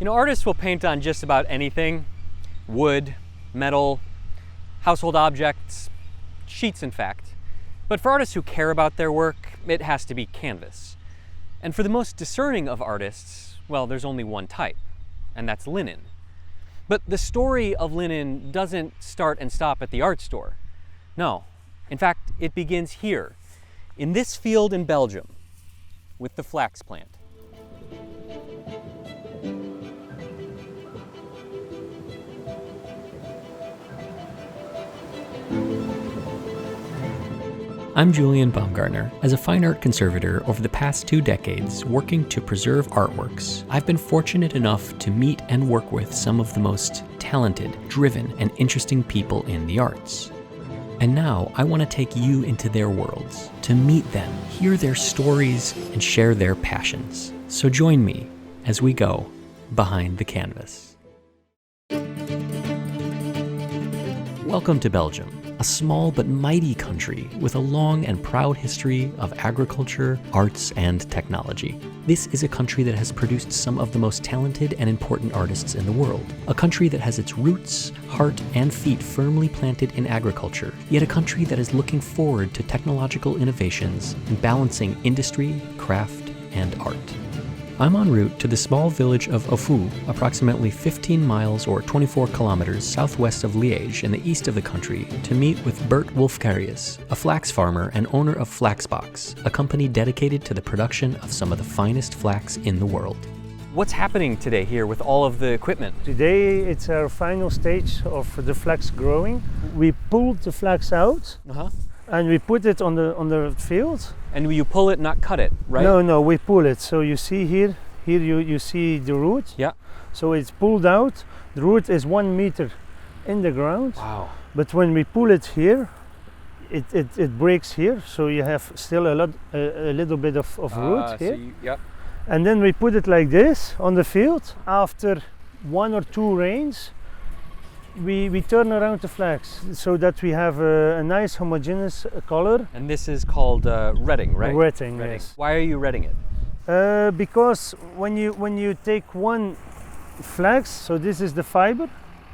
You know, artists will paint on just about anything: wood, metal, household objects, sheets in fact. But for artists who care about their work, it has to be canvas. And for the most discerning of artists, well, there's only one type, and that's linen. But the story of linen doesn't start and stop at the art store. No, in fact, it begins here, in this field in Belgium, with the flax plant. I'm Julian Baumgartner. As a fine art conservator over the past 2 decades working to preserve artworks, I've been fortunate enough to meet and work with some of the most talented, driven, and interesting people in the arts. And now I want to take you into their worlds, to meet them, hear their stories, and share their passions. So join me as we go behind the canvas. Welcome to Belgium, a small but mighty country with a long and proud history of agriculture, arts, and technology. This is a country that has produced some of the most talented and important artists in the world. A country that has its roots, heart, and feet firmly planted in agriculture, yet a country that is looking forward to technological innovations and balancing industry, craft, and art. I'm en route to the small village of Ofu, approximately 15 miles or 24 kilometers southwest of Liège in the east of the country, to meet with Bert Wolfkarius, a flax farmer and owner of Flaxbox, a company dedicated to the production of some of the finest flax in the world. What's happening today here with all of the equipment? Today it's our final stage of the flax growing. We pulled the flax out and we put it on the field. And you pull it, not cut it, right? No, we pull it. So you see here you see the root. Yeah. So it's pulled out. The root is 1 meter in the ground. Wow. But when we pull it here, it breaks here. So you have still a little bit of root here. Yep. And then we put it like this on the field. After 1 or 2 rains, we turn around the flax so that we have a nice homogeneous color. And this is called retting, right? Retting, yes. Why are you retting it? Because when you take one flax, so this is the fiber.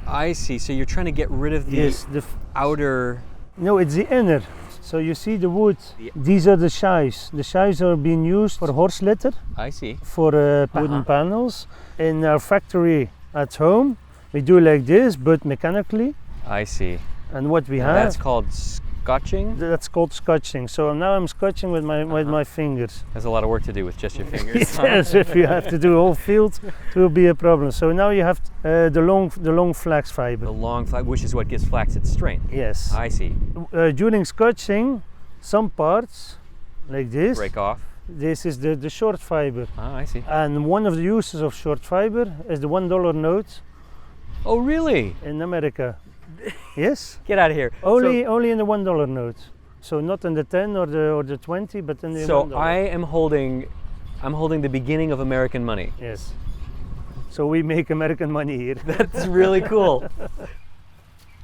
I see. So you're trying to get rid of the outer. No, it's the inner. So you see the wood. These are the shies. The shies are being used for horse litter. I see. For wooden panels. In our factory at home, we do like this, but mechanically. I see. And what we have. That's called scotching? That's called scotching. So now I'm scotching with my fingers. There's a lot of work to do with just your fingers. Yes, if you have to do a whole field, it will be a problem. So now you have the long flax fiber. The long flax, which is what gives flax its strength. Yes. I see. During scotching, some parts, like this, break off. This is the short fiber. Ah, I see. And one of the uses of short fiber is the $1 note. Oh, really? In America. Yes. Get out of here. Only in the $1 note. So not in the 10 or the 20, but in the $1. So I'm holding the beginning of American money. Yes. So we make American money here. That's really cool.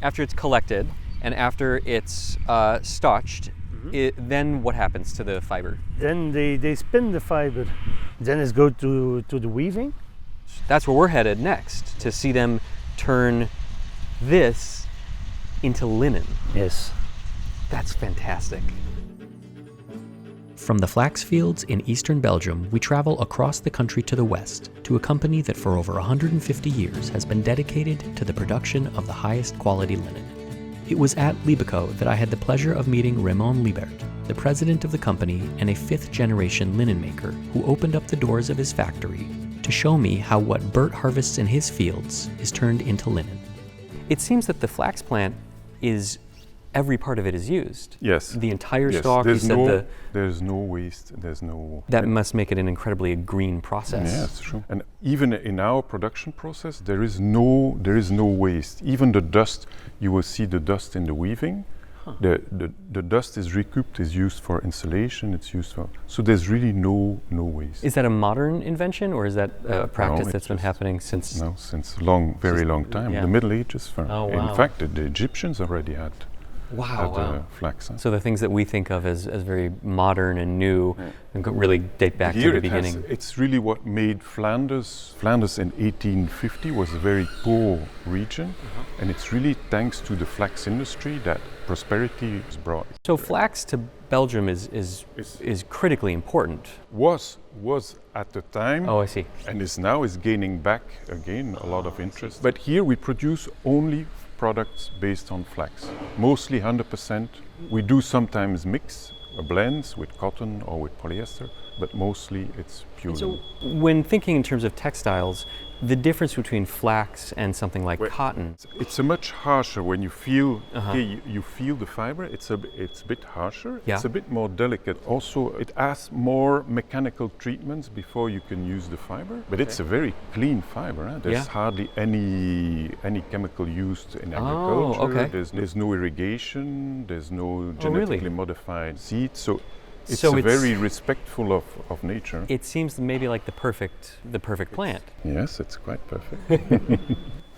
After it's collected and after it's starched, then what happens to the fiber? Then they spin the fiber. Then it's go to the weaving. That's where we're headed next, to see them turn this into linen. Yes. That's fantastic. From the flax fields in eastern Belgium, we travel across the country to the west, to a company that for over 150 years has been dedicated to the production of the highest quality linen. It was at Libeco that I had the pleasure of meeting Raymond Libert, the president of the company and a 5th-generation linen maker who opened up the doors of his factory to show me how what Bert harvests in his fields is turned into linen. It seems that the flax plant is, every part of it is used. Yes. The entire yes. stalk. There's no waste. There's no. That must make it an incredibly green process. Yes, true. And even in our production process, there is no waste. Even the dust, you will see the dust in the weaving. The dust is recouped, is used for insulation, it's used for, so there's really no waste. Is that a modern invention, or is that a practice that's been happening since? No, since very long time. Yeah. The Middle Ages. Oh, wow. In fact, the Egyptians already had Wow. Flax. So the things that we think of as very modern and new really date back to the beginning. It's really what made Flanders. Flanders in 1850 was a very poor region, and it's really thanks to the flax industry that prosperity was brought. So flax to Belgium is critically important. Was at the time. Oh, I see. And is gaining back again a lot of interest. But here we produce only products based on flax, mostly 100%. We do sometimes mix blends with cotton or with polyester, but mostly it's pure. So when thinking in terms of textiles, the difference between flax and something like cotton. It's a much harsher when you feel. You feel the fiber. It's a bit harsher. Yeah. It's a bit more delicate. Also, it asks more mechanical treatments before you can use the fiber. But it's a very clean fiber. Huh? There's hardly any chemical used in agriculture. Oh, okay. There's no irrigation. There's no genetically modified seed. So it's very respectful of nature. It seems maybe like the perfect plant. Yes, it's quite perfect.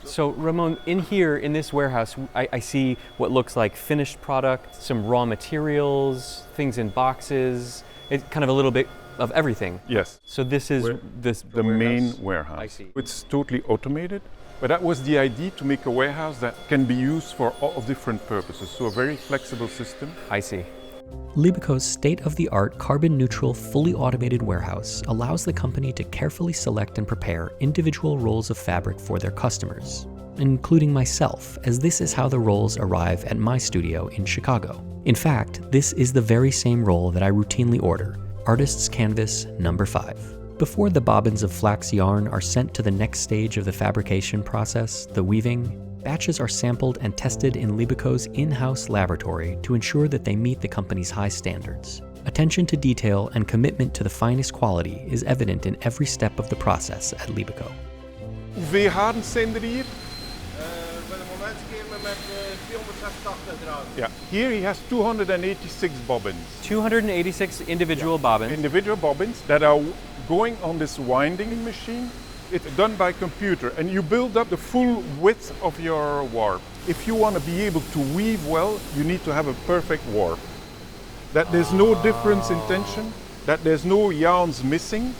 So Ramon, in this warehouse, I see what looks like finished product, some raw materials, things in boxes. It's kind of a little bit of everything. Yes. So this is the main warehouse. I see. It's totally automated. But that was the idea, to make a warehouse that can be used for all different purposes. So a very flexible system. I see. Libeco's state-of-the-art carbon-neutral, fully automated warehouse allows the company to carefully select and prepare individual rolls of fabric for their customers, including myself, as this is how the rolls arrive at my studio in Chicago. In fact, this is the very same roll that I routinely order, Artist's Canvas number 5. Before the bobbins of flax yarn are sent to the next stage of the fabrication process, the weaving, batches are sampled and tested in Libeco's in-house laboratory to ensure that they meet the company's high standards. Attention to detail and commitment to the finest quality is evident in every step of the process at Libeco. Hoeveel haren zijn er hier? Voor het moment geven we met 286 draden. Yeah. Here he has 286 bobbins. 286 individual bobbins. Individual bobbins that are going on this winding machine. It's done by computer, and you build up the full width of your warp. If you want to be able to weave well, you need to have a perfect warp. That there's no difference in tension, that there's no yarns missing.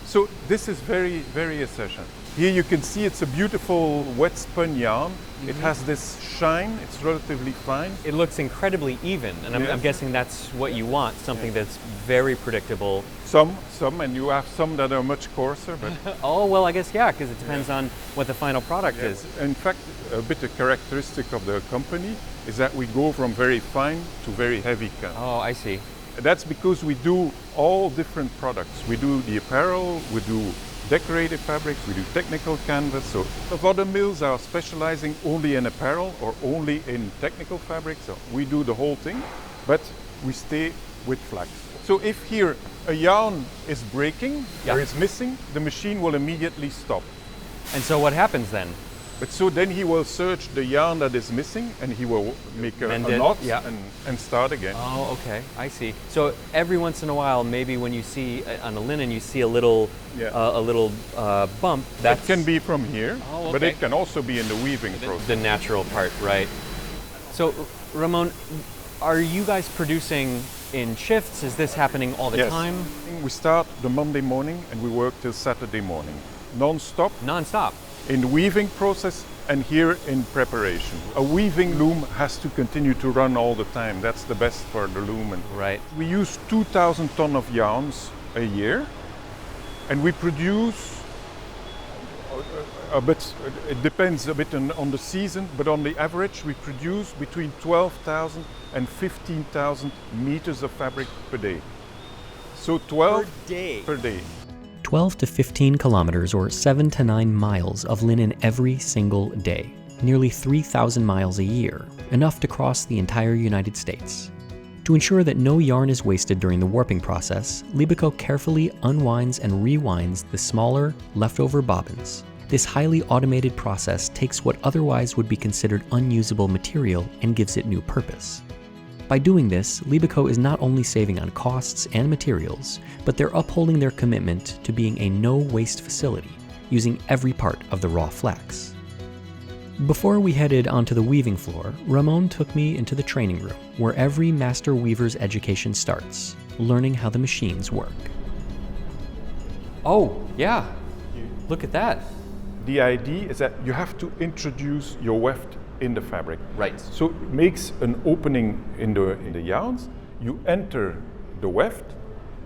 So this is very, very essential. Here you can see it's a beautiful wet spun yarn. It has this shine, it's relatively fine. It looks incredibly even, and I'm guessing that's what you want, something that's very predictable. Some, and you have some that are much coarser. But Oh, well, I guess, because it depends on what the final product is. In fact, a bit of characteristic of the company is that we go from very fine to very heavy cut. Oh, I see. That's because we do all different products. We do the apparel, we do decorated fabrics, we do technical canvas. So other mills are specializing only in apparel or only in technical fabrics. So we do the whole thing, but we stay with flax. So if here a yarn is breaking or is missing, the machine will immediately stop. And so what happens then? But so then he will search the yarn that is missing and he will make a knot and start again. Oh, okay, I see. So every once in a while, maybe when you see on a linen, you see a little bump. That can be from here, Oh, okay. but it can also be in the weaving process. The natural part, right? So Ramon, are you guys producing in shifts? Is this happening all the time? We start the Monday morning and we work till Saturday morning, non-stop. Non-stop. In the weaving process and here in preparation. A weaving loom has to continue to run all the time. That's the best for the loom. And Right. we use 2,000 tons of yarns a year, and we produce a bit. It depends a bit on the season, but on the average, we produce between 12,000 and 15,000 meters of fabric per day. So 12 per day. 12 to 15 kilometers or 7 to 9 miles of linen every single day, nearly 3,000 miles a year, enough to cross the entire United States. To ensure that no yarn is wasted during the warping process, Libeco carefully unwinds and rewinds the smaller, leftover bobbins. This highly automated process takes what otherwise would be considered unusable material and gives it new purpose. By doing this, Libeco is not only saving on costs and materials, but they're upholding their commitment to being a no-waste facility, using every part of the raw flax. Before we headed onto the weaving floor, Ramon took me into the training room, where every master weaver's education starts, learning how the machines work. Oh, yeah. Look at that. The idea is that you have to introduce your weft in the fabric. Right. So it makes an opening in the yarns. You enter the weft,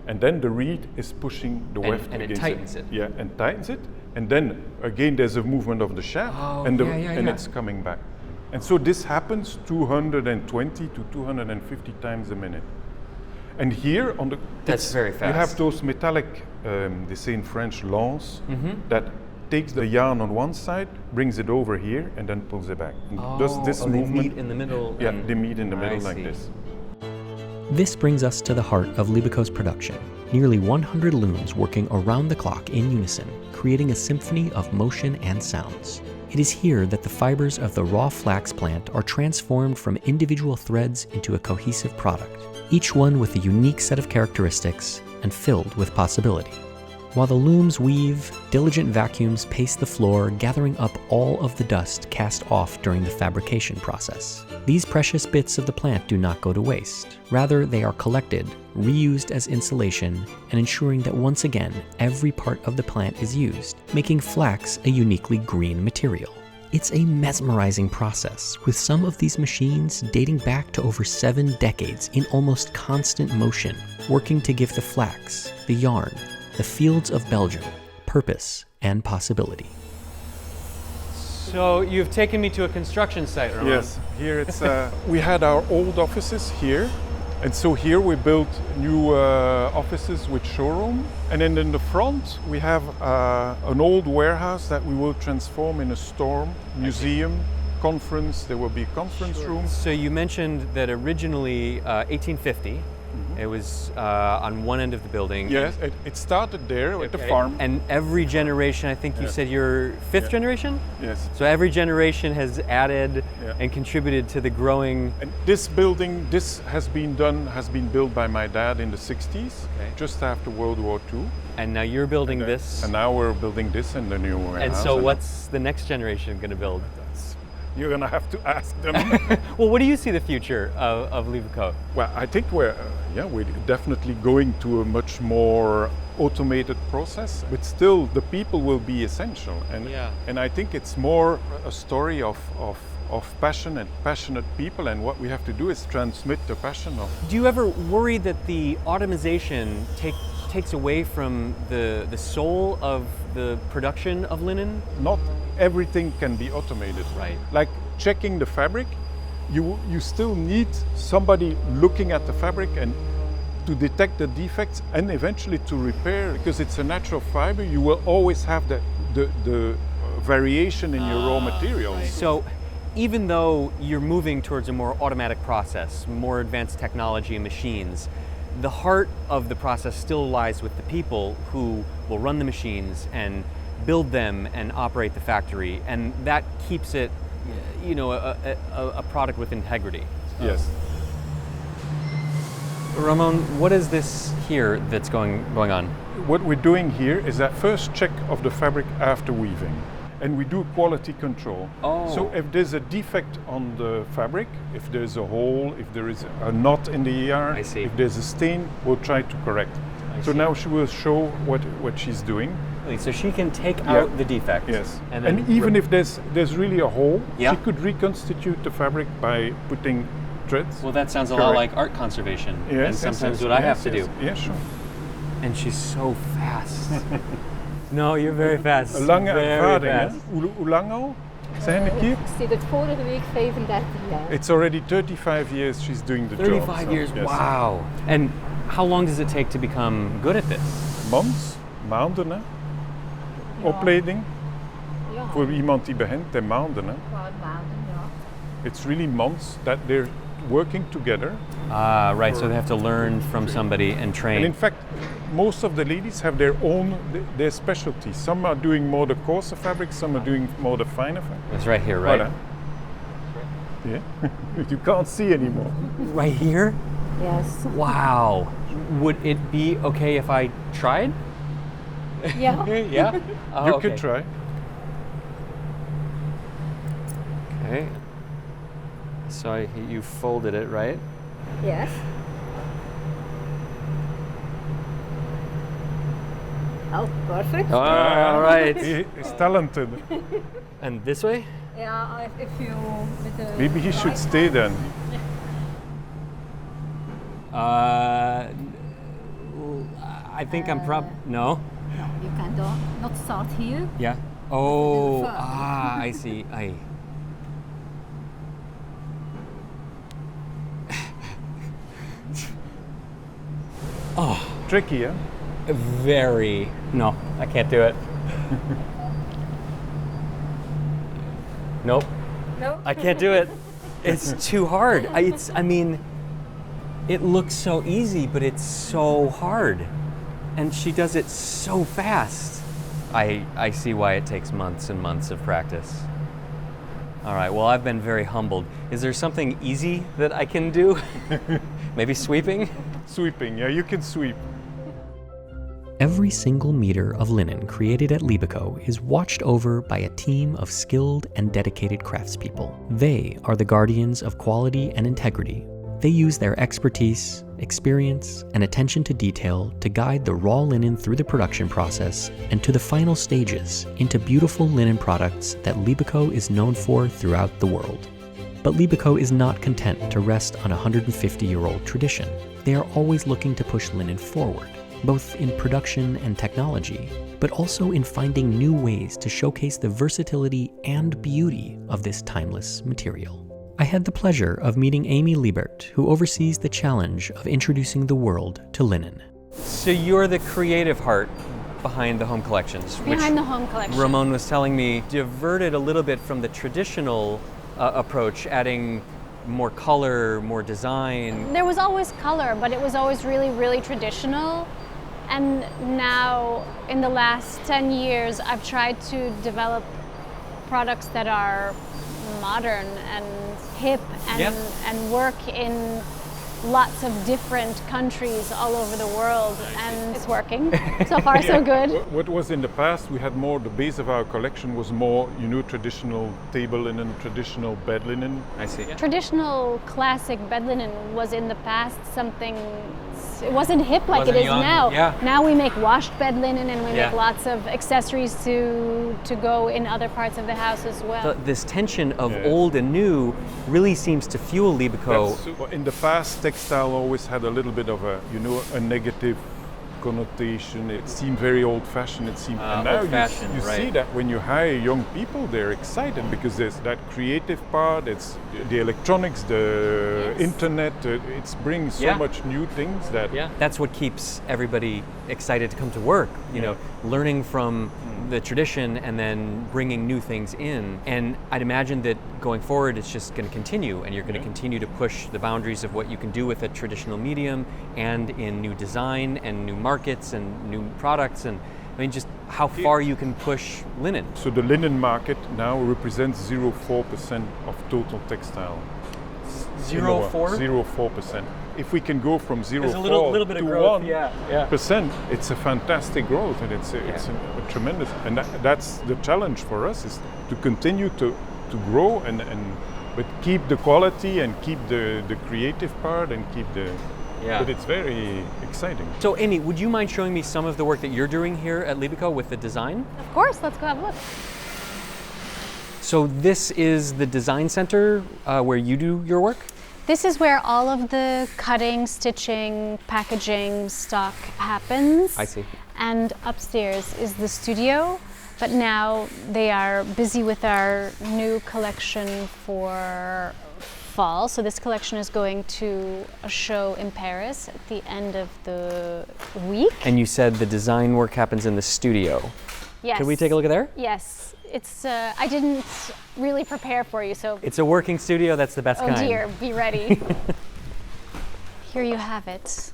and then the reed is pushing the weft and it against tightens it. Yeah, and tightens it. And then again, there's a movement of the shaft, and it's coming back. And so this happens 220 to 250 times a minute. And here on the That's very fast. You have those metallic, they say in French, lance, that takes the yarn on one side, brings it over here, and then pulls it back. And does this movement? They meet in the middle. Yeah, they meet in the middle like see. this. This brings us to the heart of Libeco's production. Nearly 100 looms working around the clock in unison, creating a symphony of motion and sounds. It is here that the fibers of the raw flax plant are transformed from individual threads into a cohesive product, each one with a unique set of characteristics and filled with possibility. While the looms weave, diligent vacuums pace the floor, gathering up all of the dust cast off during the fabrication process. These precious bits of the plant do not go to waste. Rather, they are collected, reused as insulation, and ensuring that once again, every part of the plant is used, making flax a uniquely green material. It's a mesmerizing process, with some of these machines dating back to over 7 decades in almost constant motion, working to give the flax, the yarn, the fields of Belgium, purpose and possibility. So you've taken me to a construction site, Ramon. Yes, here it's. We had our old offices here, and so here we built new offices with showroom. And then in the front we have an old warehouse that we will transform in a store, museum, conference. There will be a conference room. So you mentioned that originally 1850. It was on one end of the building. Yes, it started there at the farm. And every generation, I think you said you're fifth generation? Yes. So every generation has added and contributed to the growing. And this building, this has been built by my dad in the 60s, just after World War II. And now you're building this. And now we're building this in the new warehouse. And so what's the next generation going to build? You're going to have to ask them. Well, what do you see the future of Libeco? Well, I think we're definitely going to a much more automated process, but still the people will be essential. And I think it's more a story of passion and passionate people, and what we have to do is transmit the passion of. Do you ever worry that the automation takes away from the soul of the production of linen? Not everything can be automated. Right. Like checking the fabric, you still need somebody looking at the fabric and to detect the defects and eventually to repair, because it's a natural fiber. You will always have the variation in your raw materials. So even though you're moving towards a more automatic process, more advanced technology and machines, the heart of the process still lies with the people who will run the machines and build them and operate the factory, and that keeps it, a product with integrity. Yes. Ramon, what is this here that's going on? What we're doing here is that first check of the fabric after weaving, and we do quality control. Oh. So if there's a defect on the fabric, if there's a hole, if there is a knot in the yarn, I see. if there's a stain, we'll try to correct. So now she will show what she's doing. So she can take out the defect. Yes. And And even if there's really a hole, Yeah. she could reconstitute the fabric by putting threads. Well, that sounds a lot like art conservation. Yes, and sometimes yes, what I yes, have to yes. do. Yeah, sure. And she's so fast. No, you're very fast. Een lange Very ervaring, hè? fast. Hoe lang al? Zijn we hier? Ik zit het vorige week 35 jaar. It's already 35 years she's doing the job. 35 so, years, yes. wow. And how long does it take to become good at this? Months, maanden, hè? Ja. Opleiding. Ja, Voor iemand die begint, de maanden, hè? een paar maanden, ja. It's really months that they're working together. Ah, right, so they have to learn from somebody and And in train. fact, most of the ladies have their specialty. Some are doing more the coarser fabric, some are doing more the finer fabric. It's right here, right? Voilà. Yeah, you can't see anymore. Right here? Yes. Wow. Would it be okay if I tried? Ja. Yeah? Oh, You okay. could try. Okay. So you folded it, right? Yes. Oh, perfect. Oh, all right. He's talented. And this way? Yeah, if you with the Maybe he should stay then. I think I'm no? No, you can not start here. Yeah. Oh, Fur. I see. Tricky, yeah? Very. No, I can't do it. Nope. No. I can't do it. It's too hard. I mean, it looks so easy, but it's so hard. And she does it so fast. I see why it takes months and months of practice. All right, well, I've been very humbled. Is there something easy that I can do? Maybe sweeping? Sweeping, yeah, you can sweep. Every single meter of linen created at Libeco is watched over by a team of skilled and dedicated craftspeople. They are the guardians of quality and integrity. They use their expertise, experience, and attention to detail to guide the raw linen through the production process and to the final stages into beautiful linen products that Libeco is known for throughout the world. But Libeco is not content to rest on a 150-year-old tradition. They are always looking to push linen forward, both in production and technology, but also in finding new ways to showcase the versatility and beauty of this timeless material. I had the pleasure of meeting Amy Liebert, who oversees the challenge of introducing the world to linen. So you're the creative heart behind the home collections. Behind the home collection. Ramon was telling me diverted a little bit from the traditional approach, adding more color, more design. There was always color, but it was always really, really traditional. And now, in the last 10 years, I've tried to develop products that are modern and hip and work in lots of different countries all over the world, and it's working. So far, so good. What was in the past, we had more, the base of our collection was more, traditional table linen, traditional bed linen. I see. Traditional classic bed linen was in the past something, it wasn't hip like Wasn't it is young, now. yeah. Now we make washed bed linen and we Yeah. make lots of accessories to go in other parts of the house as well. This tension of Yeah. old and new really seems to fuel Libeco. In the past, textile always had a little bit of a negative connotation. It seemed very old-fashioned. It seemed, and now old-fashioned, you right. see that when you hire young people, they're excited because there's that creative part. It's the electronics, the Yes. internet. It's bringing so Yeah. much new things that. Yeah, that's what keeps everybody excited to come to work. You know, learning from the tradition and then bringing new things in. And I'd imagine that going forward, it's just going to continue, and you're going to continue to push the boundaries of what you can do with a traditional medium, and in new design and new markets and new products, and I mean, just how far you can push linen. So the linen market now represents 0.4% of total textile. 0.4? 0.4%. If we can go from 0.4 There's a little bit of to growth. 1%, it's a fantastic growth, and it's a tremendous. And that's the challenge for us, is to continue to grow but keep the quality and keep the creative part and keep the. Yeah. But it's very exciting. So Amy, would you mind showing me some of the work that you're doing here at Libeco with the design? Of course, let's go have a look. So this is the design center where you do your work? This is where all of the cutting, stitching, packaging, stock happens. I see. And upstairs is the studio, but now they are busy with our new collection for fall. So this collection is going to a show in Paris at the end of the week. And you said the design work happens in the studio. Yes. Can we take a look at there? Yes. It's, I didn't really prepare for you, so. It's a working studio, that's the best Oh kind. dear, be ready. Here you have it.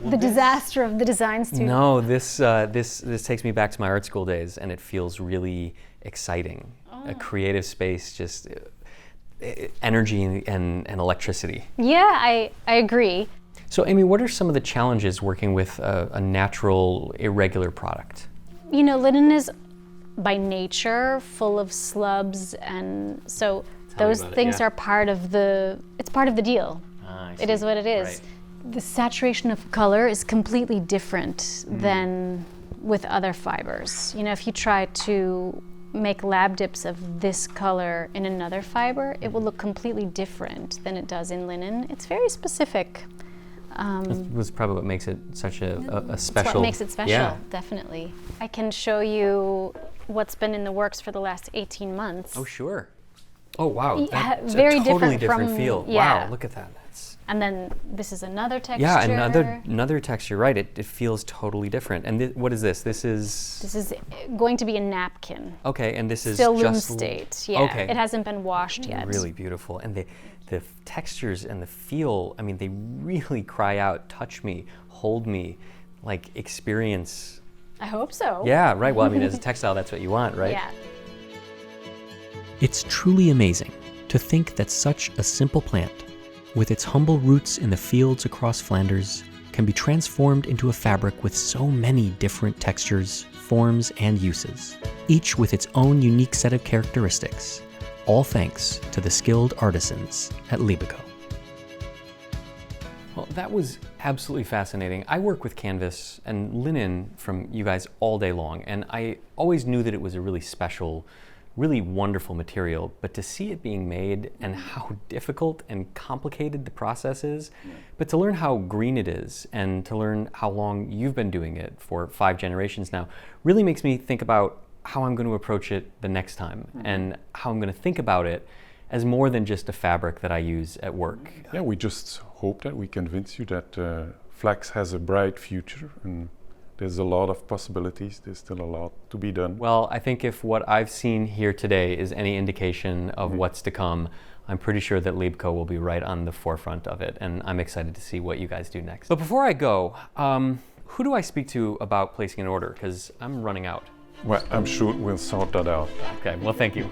The disaster of the design studio. No, this takes me back to my art school days, and it feels really exciting. A creative space, just energy and electricity. Yeah, I agree. So Amy, what are some of the challenges working with a natural, irregular product? You know, linen is by nature full of slubs, and so Tell me those about it, things yeah. are part of the, it's part of the deal. Ah, I It is see. what it is. Right. The saturation of color is completely different than with other fibers. You know, if you try to make lab dips of this color in another fiber, it will look completely different than it does in linen. It's very specific. That was probably what makes it such a That's special. what makes it special, Yeah. definitely. I can show you what's been in the works for the last 18 months. Oh, sure. Oh, wow. Yeah, That's very a totally different different from- feel. yeah. Wow, look at that. That's, And then this is another texture. yeah, another texture, right. It feels totally different. And what is this? This is... This is going to be a napkin. Okay, and this is Still loom just... state, yeah. Okay. It hasn't been washed yet. Really beautiful. And the textures and the feel, I mean, they really cry out, touch me, hold me, like experience. I hope so. Yeah, right. Well, I mean, as a textile, that's what you want, right? Yeah. It's truly amazing to think that such a simple plant, with its humble roots in the fields across Flanders, can be transformed into a fabric with so many different textures, forms, and uses, each with its own unique set of characteristics, all thanks to the skilled artisans at Libeco. Well, that was absolutely fascinating. I work with canvas and linen from you guys all day long, and I always knew that it was a really special, really wonderful material, but to see it being made and how difficult and complicated the process is, but to learn how green it is and to learn how long you've been doing it for 5 generations now, really makes me think about how I'm going to approach it the next time and how I'm going to think about it as more than just a fabric that I use at work. Yeah, we just hope that we convince you that flax has a bright future, and there's a lot of possibilities. There's still a lot to be done. Well, I think if what I've seen here today is any indication of what's to come, I'm pretty sure that Libeco will be right on the forefront of it, and I'm excited to see what you guys do next. But before I go, who do I speak to about placing an order? Because I'm running out. Well, I'm sure we'll sort that out. Okay, well, thank you.